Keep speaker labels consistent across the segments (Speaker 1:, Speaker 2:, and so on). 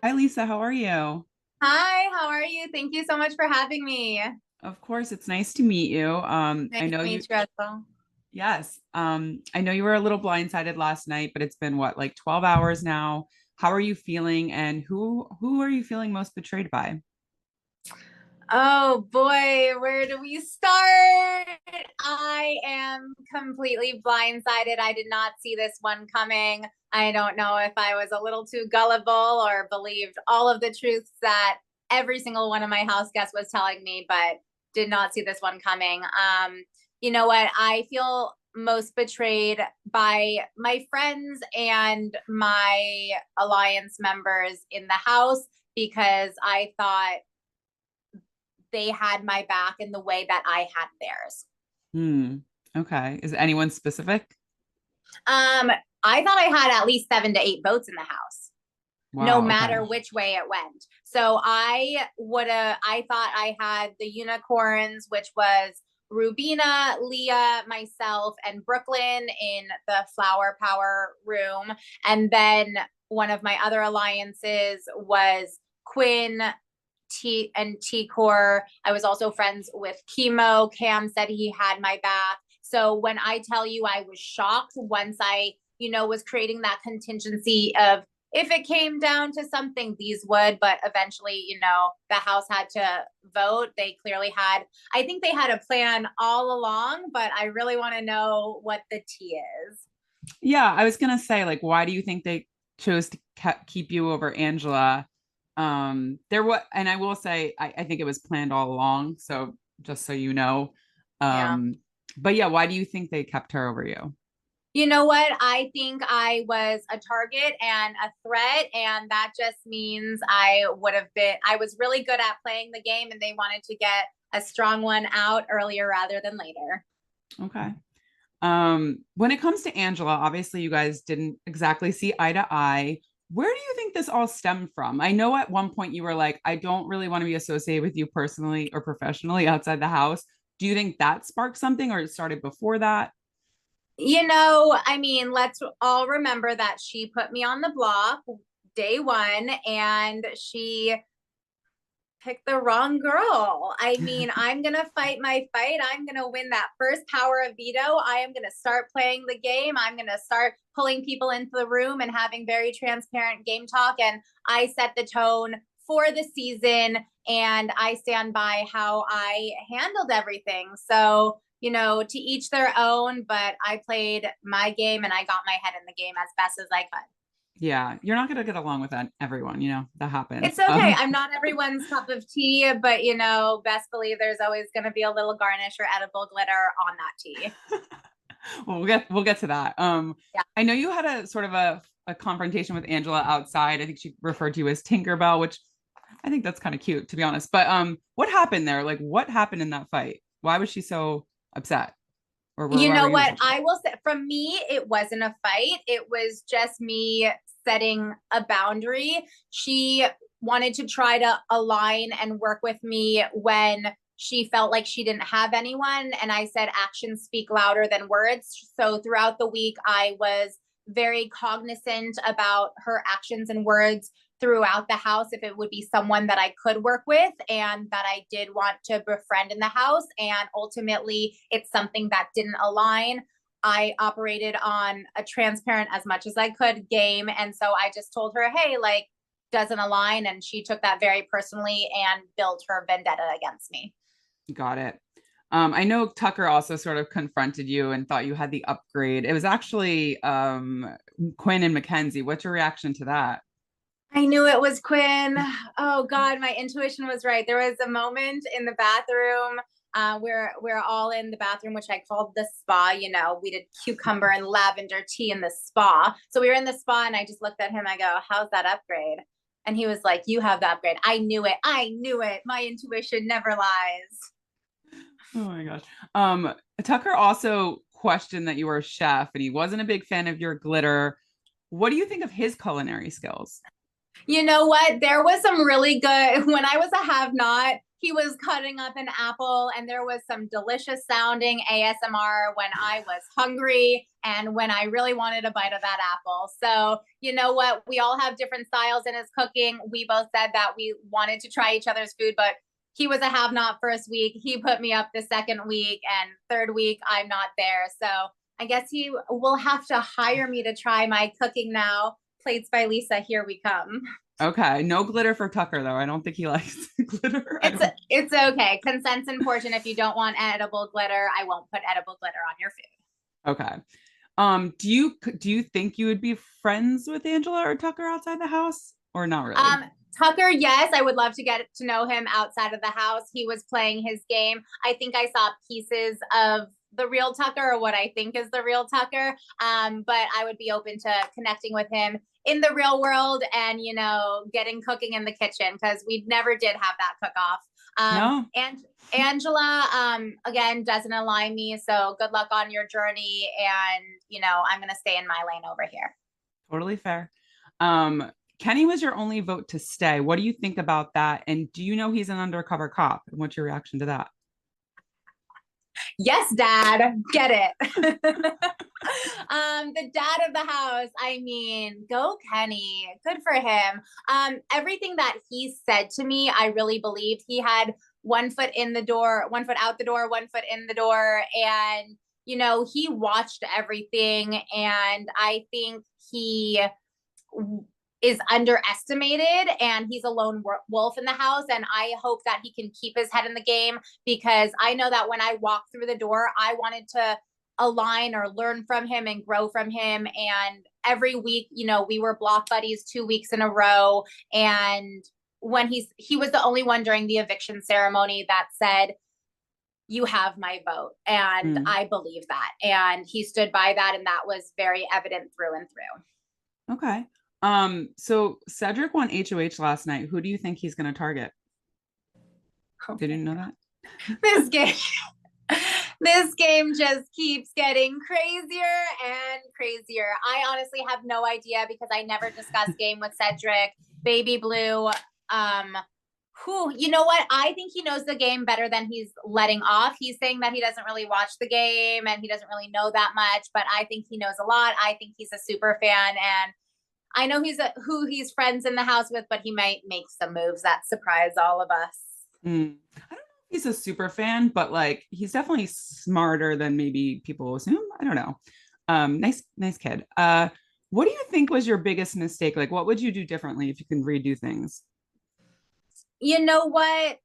Speaker 1: Hi, Lisa. How are you?
Speaker 2: Hi, how are you? Thank you so much for having me.
Speaker 1: Of course, it's nice to meet you. I
Speaker 2: Nice
Speaker 1: know
Speaker 2: to
Speaker 1: you,
Speaker 2: meet you as well.
Speaker 1: yes. I know you were a little blindsided last night, but it's been what, like 12 hours now. How are you feeling and who are you feeling most betrayed by?
Speaker 2: Oh boy, where do we start? I am completely blindsided. I did not see this one coming. I don't know if I was a little too gullible or believed all of the truths that every single one of my house guests was telling me, but did not see this one coming. You know what? I feel most betrayed by my friends and my alliance members in the house because I thought they had my back in the way that I had theirs.
Speaker 1: Hmm. Okay. Is anyone specific?
Speaker 2: Um, I thought I had at least 7 to 8 votes in the house, no
Speaker 1: Wow. Okay.
Speaker 2: matter which way it went. So I thought I had the unicorns, which was Rubina, Leah, myself, and Brooklyn in the flower power room. And then one of my other alliances was Quinn, T and T Core. I was also friends with Chemo. Cam said he had my back. So when I tell you I was shocked once I was creating that contingency of if it came down to something, these would, but eventually, the House had to vote. They clearly had, I think they had a plan all along, but I really want to know what the tea is.
Speaker 1: Yeah, I was gonna say, like, why do you think they chose to keep you over Angela? There was, and I will say, I think it was planned all along. So just so you know,
Speaker 2: Yeah.
Speaker 1: um, but yeah, why do you think they kept her over you?
Speaker 2: You know what? I think I was a target and a threat, and that just means I was really good at playing the game, and they wanted to get a strong one out earlier rather than later.
Speaker 1: Okay. When it comes to Angela, obviously you guys didn't exactly see eye to eye. Where do you think this all stemmed from? I know at one point you were like, I don't really want to be associated with you personally or professionally outside the house. Do you think that sparked something or it started before that?
Speaker 2: I mean, let's all remember that she put me on the block day one, and she picked the wrong girl. I mean, I'm going to fight my fight. I'm going to win that first power of veto. I am going to start playing the game. I'm going to start pulling people into the room and having very transparent game talk. And I set the tone for the season, and I stand by how I handled everything. So, to each their own, but I played my game and I got my head in the game as best as I could.
Speaker 1: Yeah, you're not going to get along with that, that happens.
Speaker 2: It's okay. I'm not everyone's cup of tea, but best believe there's always going to be a little garnish or edible glitter on that tea.
Speaker 1: Well, we'll get to that.
Speaker 2: Yeah.
Speaker 1: I know you had a sort of a confrontation with Angela outside. I think she referred to you as Tinkerbell, which I think that's kind of cute, to be honest. But what happened there? Like, what happened in that fight? Why was she so upset? Or
Speaker 2: You
Speaker 1: why were
Speaker 2: know
Speaker 1: you
Speaker 2: what?
Speaker 1: so
Speaker 2: I
Speaker 1: shocked?
Speaker 2: will say from me, it wasn't a fight. It was just me setting a boundary. She wanted to try to align and work with me when she felt like she didn't have anyone. And I said, actions speak louder than words. So throughout the week, I was very cognizant about her actions and words throughout the house if it would be someone that I could work with and that I did want to befriend in the house. And ultimately, it's something that didn't align. I operated on a transparent as much as I could game. And so I just told her, hey, like, doesn't align. And she took that very personally and built her vendetta against me.
Speaker 1: Got it. I know Tucker also sort of confronted you and thought you had the upgrade. It was actually Quinn and Mackenzie. What's your reaction to that?
Speaker 2: I knew it was Quinn. Oh God, my intuition was right. There was a moment in the bathroom. We're all in the bathroom, which I called the spa. We did cucumber and lavender tea in the spa. So we were in the spa, and I just looked at him. I go, "How's that upgrade?" And he was like, "You have the upgrade." I knew it. I knew it. My intuition never lies.
Speaker 1: Oh my gosh. Tucker also questioned that you were a chef and he wasn't a big fan of your glitter. What do you think of his culinary skills?
Speaker 2: You know what? There was some really good when I was a have not. he was cutting up an apple, and there was some delicious sounding ASMR when I was hungry and when I really wanted a bite of that apple. So, you know what? We all have different styles in his cooking. We both said that we wanted to try each other's food, but he was a have not first week. He put me up the second week, and third week, I'm not there. So I guess he will have to hire me to try my cooking now. Plates by Lisa, here we come.
Speaker 1: Okay. No glitter for Tucker though. I don't think he likes glitter.
Speaker 2: It's okay. Consent's important. If you don't want edible glitter, I won't put edible glitter on your food.
Speaker 1: Okay. Do you think you would be friends with Angela or Tucker outside the house or not really?
Speaker 2: Tucker, yes, I would love to get to know him outside of the house. He was playing his game. I think I saw pieces of the real Tucker, or what I think is the real Tucker. But I would be open to connecting with him in the real world and, you know, getting cooking in the kitchen, because we never did have that cook off.
Speaker 1: No.
Speaker 2: And Angela, again, doesn't align me. So good luck on your journey. And, you know, I'm going to stay in my lane over here.
Speaker 1: Totally fair. Kenny was your only vote to stay. What do you think about that? And do you know he's an undercover cop? And what's your reaction to that?
Speaker 2: Yes, Dad, get it. The dad of the house. I mean, go Kenny. Good for him. Everything that he said to me, I really believed. He had one foot in the door, one foot out the door, one foot in the door. And, you know, he watched everything. And I think he is underestimated, and he's a lone wolf in the house. And I hope that he can keep his head in the game, because I know that when I walked through the door, I wanted to align or learn from him and grow from him. And every week, you know, we were block buddies 2 weeks in a row. And when he was the only one during the eviction ceremony that said, you have my vote. And I believe that. And he stood by that. And that was very evident through and through.
Speaker 1: Okay. So Cedric won HOH last night. Who do you think he's going to target? Did you know that?
Speaker 2: This game just keeps getting crazier and crazier. I honestly have no idea, because I never discussed game with Cedric. Baby Blue, you know what? I think he knows the game better than he's letting off. He's saying that he doesn't really watch the game and he doesn't really know that much, but I think he knows a lot. I think he's a super fan, and I know who he's friends in the house with, but he might make some moves that surprise all of us.
Speaker 1: I don't know if he's a super fan, but like he's definitely smarter than maybe people assume. I don't know. Nice kid. What do you think was your biggest mistake? Like, what would you do differently if you can redo things?
Speaker 2: You know what?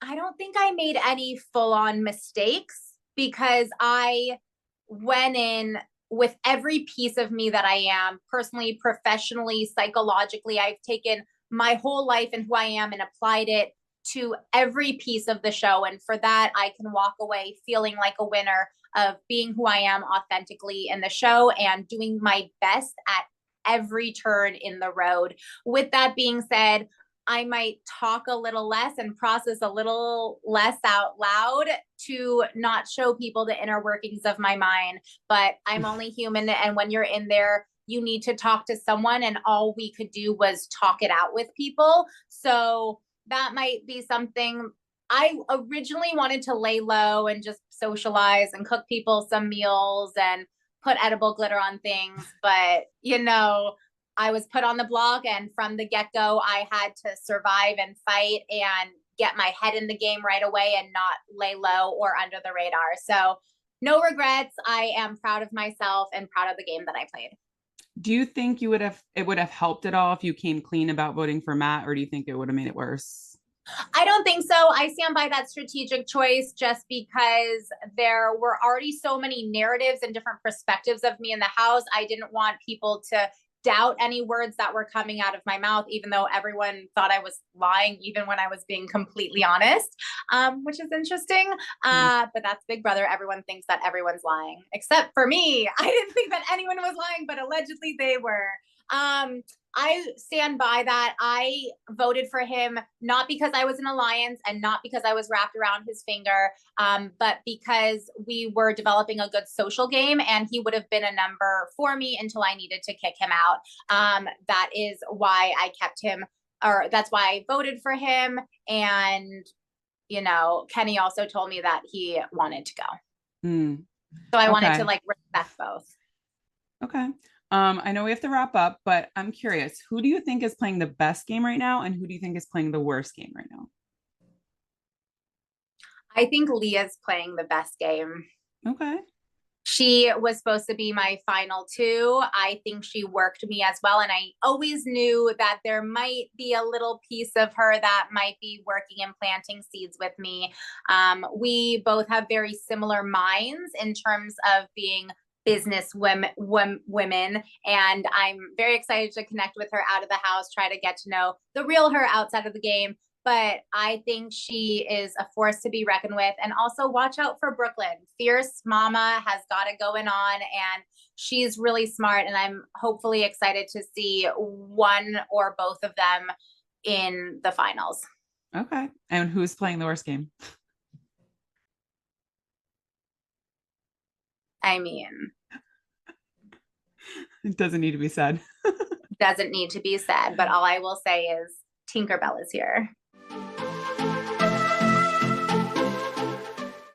Speaker 2: I don't think I made any full-on mistakes, because I went in with every piece of me that I am, personally, professionally, psychologically. I've taken my whole life and who I am and applied it to every piece of the show. And for that, I can walk away feeling like a winner of being who I am authentically in the show and doing my best at every turn in the road. With that being said, I might talk a little less and process a little less out loud to not show people the inner workings of my mind. But I'm only human. And when you're in there, you need to talk to someone. And all we could do was talk it out with people. So that might be something. I originally wanted to lay low and just socialize and cook people some meals and put edible glitter on things. But, you know, I was put on the block, and from the get-go, I had to survive and fight and get my head in the game right away and not lay low or under the radar. So no regrets. I am proud of myself and proud of the game that I played.
Speaker 1: Do you think it would have helped at all if you came clean about voting for Matt, or do you think it would have made it worse?
Speaker 2: I don't think so. I stand by that strategic choice just because there were already so many narratives and different perspectives of me in the house. I didn't want people to doubt any words that were coming out of my mouth, even though everyone thought I was lying, even when I was being completely honest, which is interesting. But that's Big Brother. Everyone thinks that everyone's lying, except for me. I didn't think that anyone was lying, but allegedly they were. I stand by that. I voted for him not because I was in alliance and not because I was wrapped around his finger, but because we were developing a good social game, and he would have been a number for me until I needed to kick him out. That is why I kept him or that's why I voted for him. And, you know, Kenny also told me that he wanted to go.
Speaker 1: Mm,
Speaker 2: So I wanted to
Speaker 1: okay.
Speaker 2: like respect both.
Speaker 1: Okay. I know we have to wrap up, but I'm curious, who do you think is playing the best game right now? And who do you think is playing the worst game right now?
Speaker 2: I think Leah's playing the best game.
Speaker 1: Okay.
Speaker 2: She was supposed to be my final two. I think she worked me as well. And I always knew that there might be a little piece of her that might be working and planting seeds with me. We both have very similar minds in terms of being business women. And I'm very excited to connect with her out of the house, try to get to know the real her outside of the game. But I think she is a force to be reckoned with. And also watch out for Brooklyn. Fierce Mama has got it going on, and she's really smart. And I'm hopefully excited to see one or both of them in the finals.
Speaker 1: Okay. And who's playing the worst game?
Speaker 2: I mean,
Speaker 1: It doesn't need to be said.
Speaker 2: doesn't need to be said, but all I will say is Tinkerbell is here.